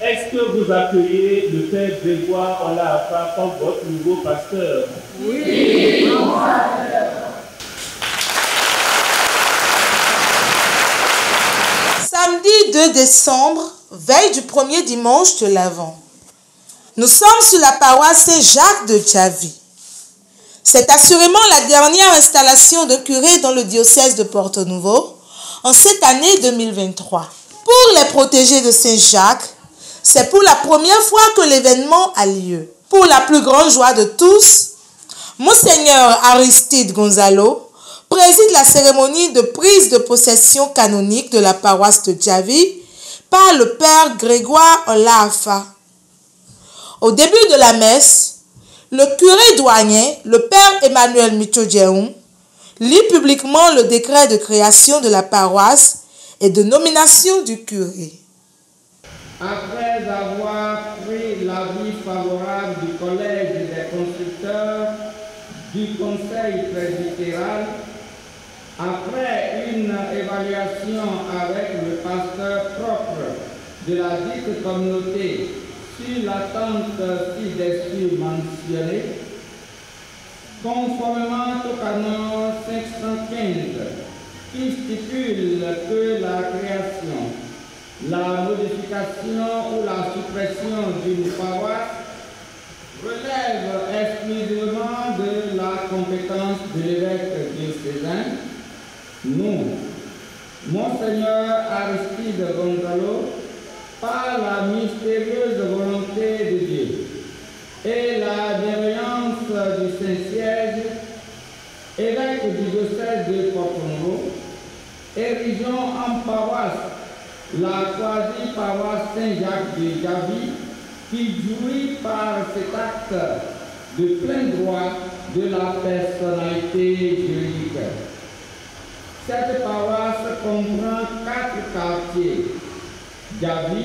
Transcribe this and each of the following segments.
est-ce que vous accueillez le Père Grégoire Olafa comme votre nouveau pasteur? Oui. Samedi 2 décembre, veille du premier dimanche de l'Avent. Nous sommes sur la paroisse Saint-Jacques de Djavi. C'est assurément la dernière installation de curé dans le diocèse de Porto Novo en cette année 2023. Pour les protégés de Saint-Jacques, c'est pour la première fois que l'événement a lieu. Pour la plus grande joie de tous, Monseigneur Aristide Gonzalo préside la cérémonie de prise de possession canonique de la paroisse de Djavi par le Père Grégoire Olafa. Au début de la messe, le curé douanier, le Père Emmanuel Michodjeum, lit publiquement le décret de création de la paroisse et de nomination du curé. Après avoir pris l'avis favorable du collège des constructeurs du conseil presbytéral, après une évaluation avec le pasteur propre de la dite communauté sur l'attente ci-dessus mentionnée, conformément au canon 515 qui stipule que la création, la modification ou la suppression d'une paroisse relève exclusivement de la compétence de l'évêque diocésain, nous, Monseigneur Aristide Gonzalo, par la mystérieuse volonté de Dieu et la bienveillance du Saint-Siège, évêque du diocèse de Porto Novo, érigeons en paroisse la quasi-paroisse Saint-Jacques de Djavi, qui jouit par cet acte de plein droit de la personnalité juridique. Cette paroisse comprend 4 quartiers: Djavi,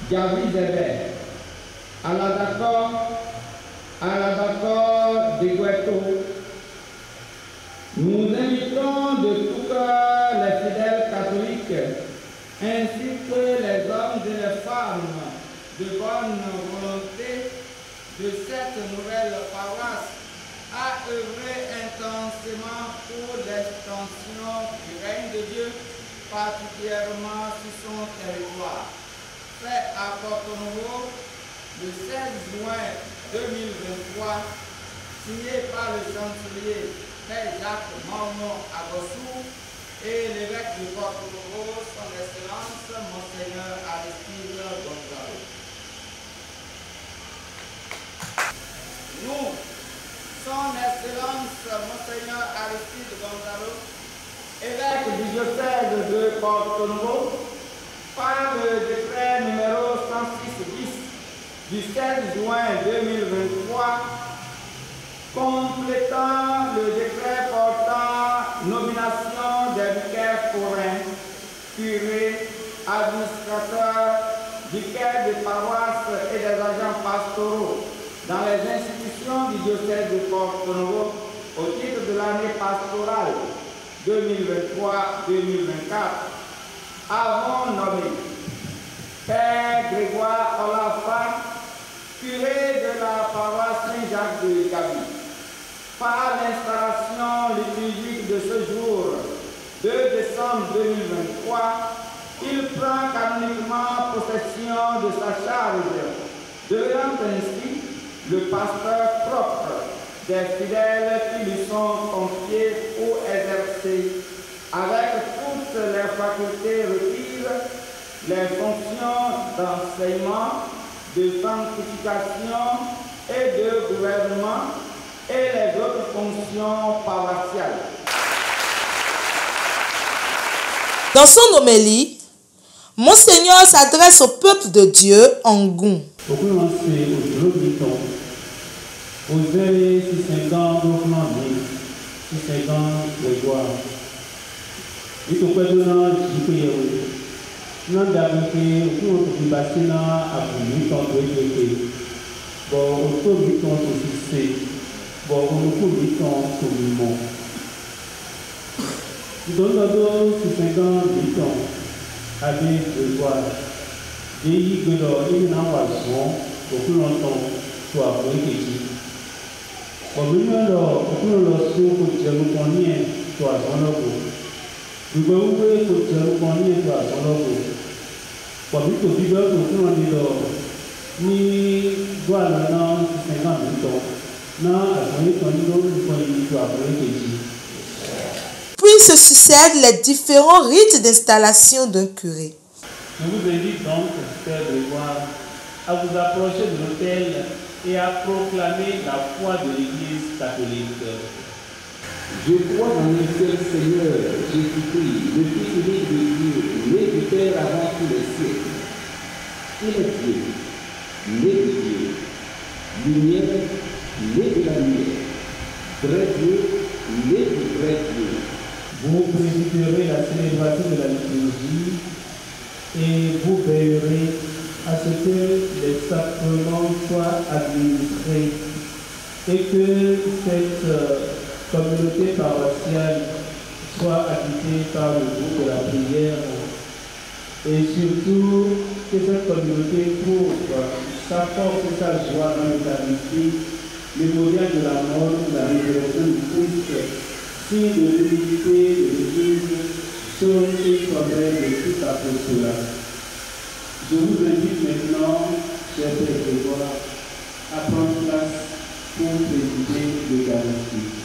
Djavi-Zébé, Aladakor, Aladakor de Gueto. Nous invitons de tout cœur les fidèles catholiques ainsi que les hommes et les femmes de bonne volonté de cette nouvelle paroisse à œuvrer intensément pour l'extension du règne de Dieu, particulièrement sur son territoire. Fait à Porto Novo le 16 juin 2023, signé par le chancelier Père Jacques Mormon Agossou et l'évêque de Porto Novo, son Excellence Monseigneur Aristide Gonzalo. Nous, son Excellence Monseigneur Aristide Gonzalo, évêque du diocèse de Porto Novo, par le décret numéro 106-10 du 16 juin 2023, complétant le décret portant nomination des vicaires forains, curés, administrateurs, vicaires de paroisse et des agents pastoraux dans les institutions du diocèse de Porto Novo au titre de l'année pastorale 2023-2024, avons nommé Père Grégoire Olafa, curé de la paroisse Saint-Jacques de Djavi. Par l'installation liturgique de ce jour, 2 décembre 2023, il prend canoniquement possession de sa charge, devenant ainsi le pasteur propre des fidèles qui lui sont confiés ou exercés, avec toutes les facultés requises, les fonctions d'enseignement, de sanctification et de gouvernement et les autres fonctions paroissiales. Dans son homélie, Monseigneur s'adresse au peuple de Dieu en Goun. Et il y a une invasion au plus longtemps soit pour équipe. Comme nous le sous pour dire nous connaît soit son logo. Nous pouvons pour dire nous connaît soit son logo. Comme nous pouvons dire que nous on ni doit non 50 minutes. Non, à ce moment nous pouvons soit pour équipe. Puis se succèdent les différents rites d'installation d'un curé. Je vous invite donc, Père Grégoire, à vous approcher de l'autel et à proclamer la foi de l'Église catholique. Je crois dans le seul Seigneur Jésus-Christ, le Fils unique de Dieu, né du Père avant tous les siècles. Il est Dieu, né de Dieu, lumière, né de la lumière, vrai Dieu, né du vrai Dieu. Vous présiderez la célébration de la liturgie et vous veillerez à ce que les sacrements soient administrés et que cette communauté paroissiale soit habitée par le groupe de la prière et surtout que cette communauté trouve sa force et sa joie dans l'Eucharistie, mémorial de la mort, de la résurrection du Christ, signe de l'unité de l'Église, chose et progrès de tout apostolat. Je vous invite maintenant, chers Père Grégoire, à prendre place pour présider l'Eucharistie.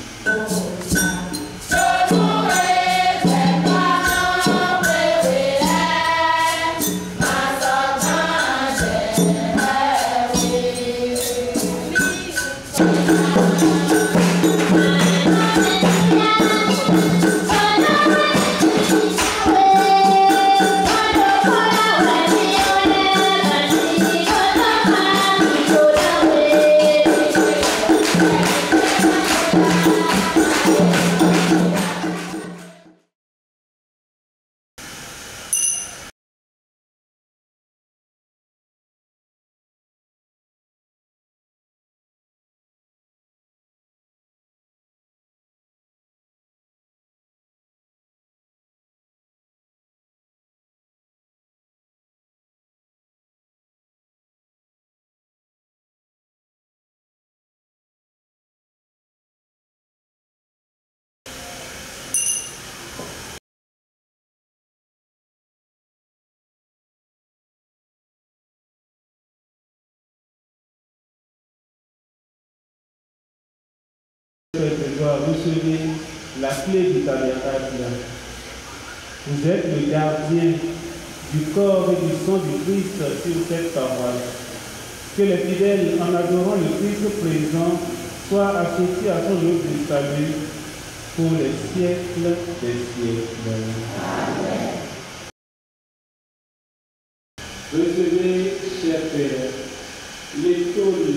Recevez la clé du tabernacle. Vous êtes le gardien du corps et du sang du Christ sur cette paroisse. Que les fidèles, en adorant le Christ présent, soient associés à son œuvre de salut pour les siècles des siècles. Amen. Recevez, cher Père, l'étole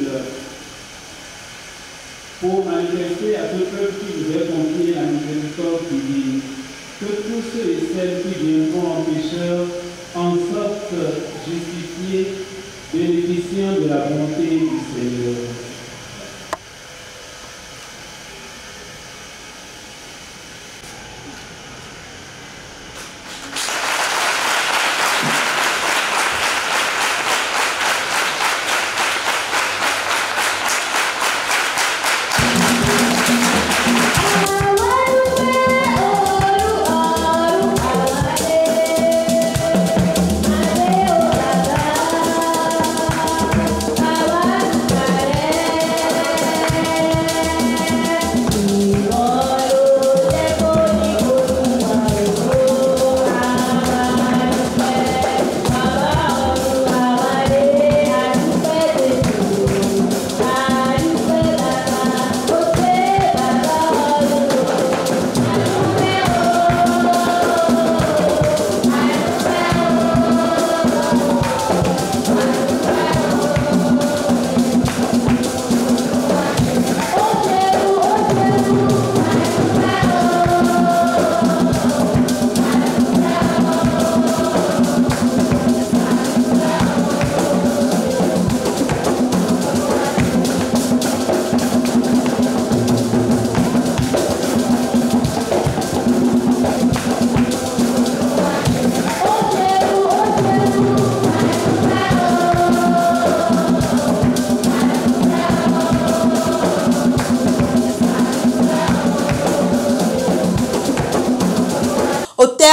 pour manifester à ce peuple qui vous est confié la miséricorde divine, que tous ceux et celles qui viendront en pécheur en sortent justifiés, bénéficiant de la bonté du Seigneur. Amen.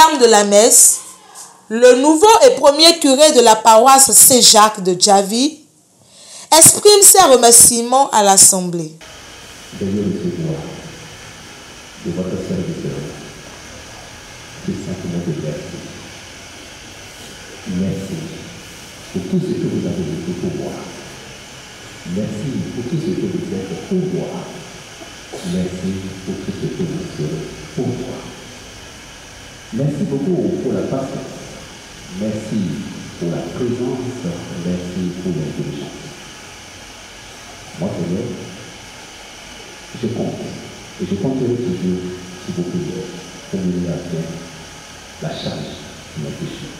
terme de la messe, le nouveau et premier curé de la paroisse Saint-Jacques de Djavi exprime ses remerciements à l'Assemblée. Veuillez recevoir de votre serviteur ce sentiment de merci. Merci pour tout ce que vous avez fait pour moi. Merci pour tout ce que vous êtes pour moi. Merci pour tout ce que vous serez pour moi. Merci beaucoup pour la patience. Merci pour la présence. Merci pour l'intelligence. Moi, Seigneur, je compte et je compterai toujours sur vos prières pour mener à bien la charge de nos péchés.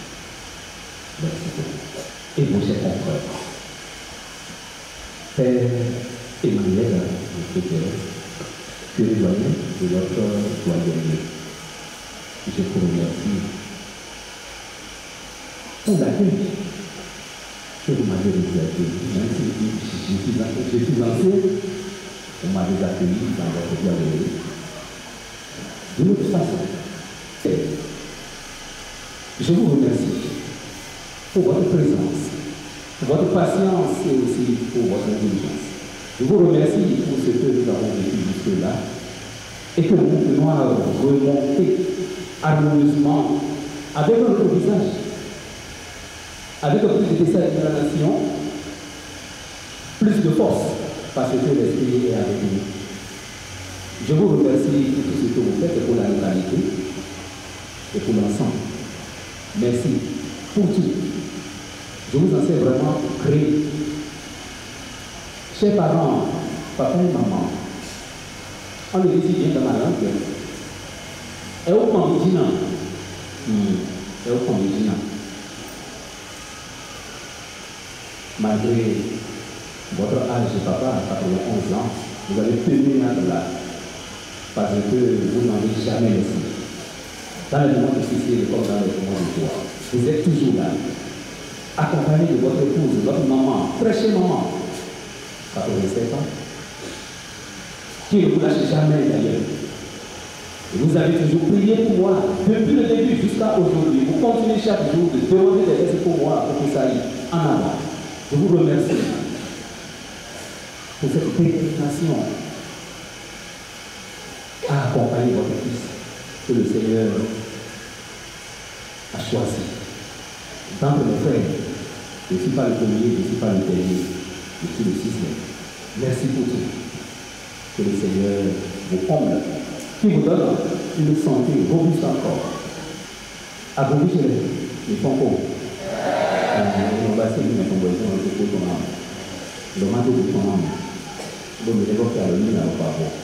Merci beaucoup. Et vos chers confrères, Père Emmanuel, notre Père, curé doyen de notre doyenné, je vous remercie pour l'accueil que vous m'avez réservé. Même si je suis ancien, vous m'avez accueilli dans votre doyenné. De toute façon, je vous remercie pour votre présence, pour votre patience et aussi pour votre intelligence. Je vous remercie pour ce que nous avons vécu jusque-là et que nous pouvons remonter harmonieusement avec notre visage, avec un plus de détermination, plus de force, parce que l'Esprit est avec nous. Je vous remercie pour tout ce que vous faites pour la localité et pour l'ensemble. Merci pour tout. Je vous en sais vraiment créer. Chers parents, papa et maman, on le dit bien dans ma langue. Et au continent, malgré votre âge, papa, à 91 ans, vous avez tenu à là, parce que vous n'en avez jamais laissé. Dans les moments difficiles, comme dans les moments de joie, vous êtes toujours là, accompagné de votre épouse, votre maman, très chère maman, 87 ans, qui ne vous lâche jamais d'ailleurs. Vous avez toujours prié pour moi, depuis le début jusqu'à aujourd'hui. Vous continuez chaque jour de demander des aides pour moi, pour que ça aille en avant. Je vous remercie pour cette détermination à accompagner votre fils que le Seigneur a choisi. Dans mes frères, je ne suis pas le premier, je ne suis pas le dernier, je suis le sixième. Merci pour tout. Que le Seigneur vous comble, qui vous donne une santé robuste encore. À vous, les fonds. On va essayer de mettre en boisson un peu pour ton âme. Le manteau de ton âme. Donc, je vais faire le mien au parcours.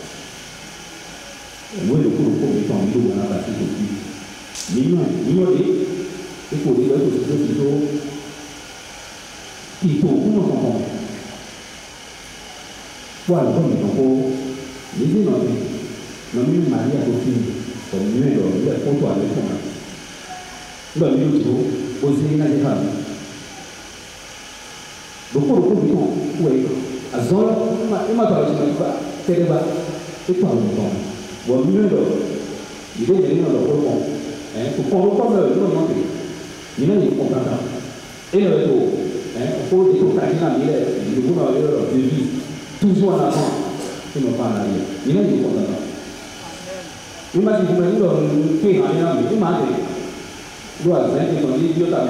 Moi, le coup de ton dos, on a passé depuis. Millions et pour dire que c'est plutôt qui pour nous comprendre. Voilà, comme les gens, les gens, nous sommes mariés à côté, comme nous, nous sommes pour toi, nous sommes aux États des femmes. Donc, pour le coup, oui, à Zola, il m'a parlé de ça, c'est le bas, et pas longtemps. Bon, mieux, il est venu dans le fond, pour qu'on reprenne le nom. Il y a des contrats. Et le retour, il faut des contrats qui ont de vie, toujours en avant, qui n'ont pas en arrière. Il y a des contrats. Il m'a dit que vous m'avez dit que il m'a dit que vous avez dit que vous avez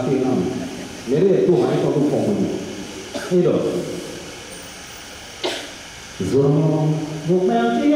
dit que les retours sont tout confondus. Et donc, vous m'avez dit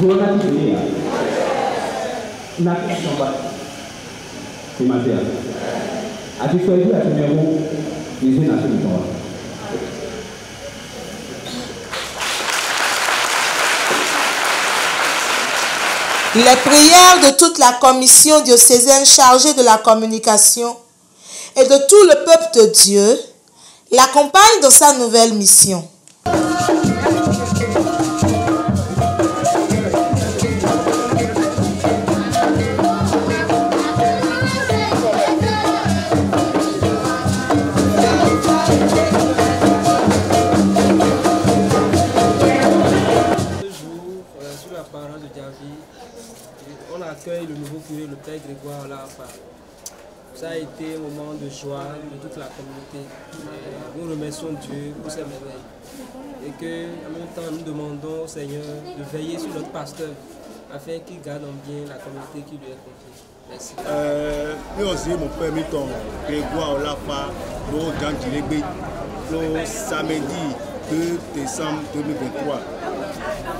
Les prières de toute la commission diocésaine chargée de la communication et de tout le peuple de Dieu l'accompagnent dans sa nouvelle mission. On accueille le nouveau curé, le Père Grégoire Olafa. Ça a été un moment de joie de toute la communauté. Nous remercions Dieu pour ces merveilles. Et que, en même temps, nous demandons au Seigneur de veiller sur notre pasteur afin qu'il garde en bien la communauté qui lui est confiée. Merci. Nous aussi, mon Père Milton Grégoire Olafa, le samedi 2 décembre 2023.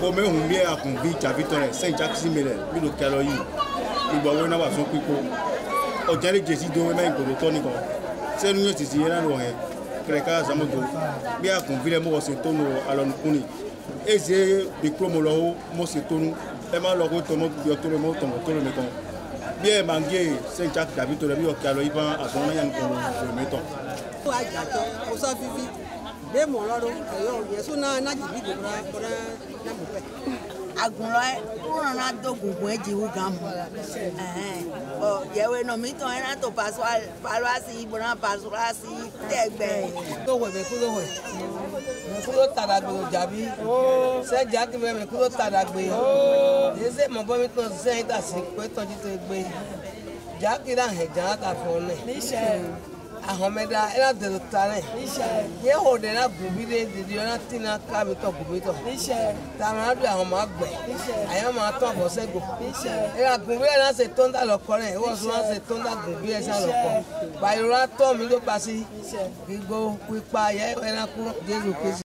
Comme on vient à convaincre Javiton, Saint-Jacques-Simele, le Caloï, il va avoir un son pico. Au dernier Jésus de même que le tonico. C'est nous qui sommes là, nous, Créca Zamoto, bien convaincre moi, c'est ton alors nous connaissons. Et c'est des promos, moi c'est ton, et ma logo, ton mot, tout le monde, tout le monde. Bien mangué, Saint-Jacques, David, le Caloï, à son moyen pour le mettons. Agunlo una do gungun ejiwu gamu yewe no mi ton era to paluasi ibona paluasi tegbe to we be kulo tadagbe jabi se jaki me kulo tadagbe ese mo bo mi ton se ita si pe ton ji to gbe jaki ra he ja ta fon le ni se ahomeda era de tare ye ho de na gubide de na tina ka mi to gubito ta ma do ahom agbe ayan ma to bo sego era gubide na se tonda lo kore e wo so na se tonda gubide sa lo ko ba irora to mi lo pa si gigo pipa ye era ku Jesu Kristi.